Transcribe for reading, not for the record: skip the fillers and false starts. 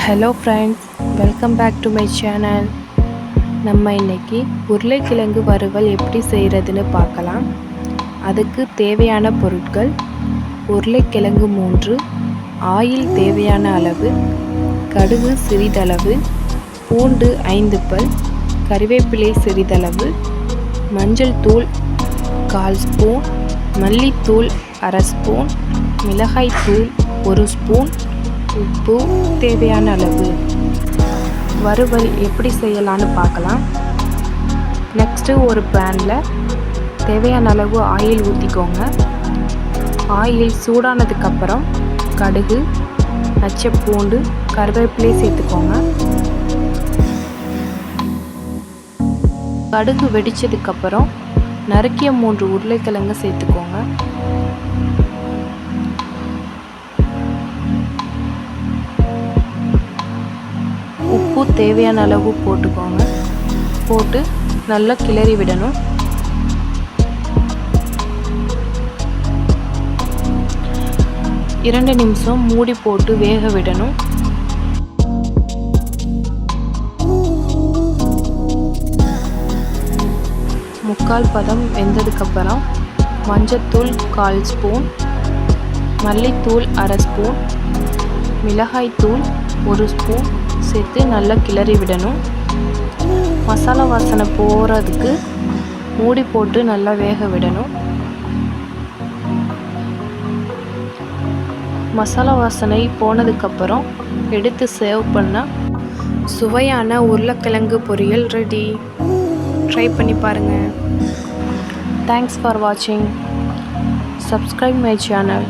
Hello friends, welcome back to my channel. நம்ம இன்றைக்கி உருளைக்கிழங்கு வறுவல் எப்படி செய்கிறதுன்னு பார்க்கலாம். அதுக்கு தேவையான பொருட்கள்: உருளைக்கிழங்கு 3, ஆயில் தேவையான அளவு, கடுகு சிறிதளவு, பூண்டு 5 பல், கறிவேப்பிலை சிறிதளவு, மஞ்சள் தூள் 1/4 ஸ்பூன், மல்லித்தூள் 1/2 ஸ்பூன், மிளகாய் தூள் 1 ஸ்பூன், உப்பு தேவையான அளவு. வறுவல் எப்படி செய்யலான்னு பார்க்கலாம். நெக்ஸ்ட்டு ஒரு பேனில் தேவையான அளவு ஆயில் ஊற்றிக்கோங்க. ஆயில் சூடானதுக்கப்புறம் கடுகு, நச்ச பூண்டு, கருவேப்பிலை சேர்த்துக்கோங்க. கடுகு வெடித்ததுக்கப்புறம் நறுக்கிய 3 உருளைக்கிழங்கு சேர்த்துக்கோங்க. உப்பு தேவையான அளவு போட்டுக்கோங்க. போட்டு நல்லா கிளறி விடணும். இரண்டு நிமிஷம் மூடி போட்டு வேக விடணும். முக்கால் பதம் வெந்ததுக்கப்புறம் மஞ்சத்தூள் 1/4 ஸ்பூன், மல்லித்தூள் 1/2 ஸ்பூன், மிளகாய்த்தூள் 1 ஸ்பூன் சேர்த்து நல்லா கிளறி விடணும். மசாலா வாசனை போகிறதுக்கு மூடி போட்டு நல்லா வேக விடணும். மசாலா வாசனை போனதுக்கப்புறம் எடுத்து சர்வ் பண்ணால் சுவையான உருளைக்கிழங்கு பொரியல் ரெடி. ட்ரை பண்ணி பாருங்கள். தேங்க்ஸ் ஃபார் வாட்சிங். Subscribe my channel.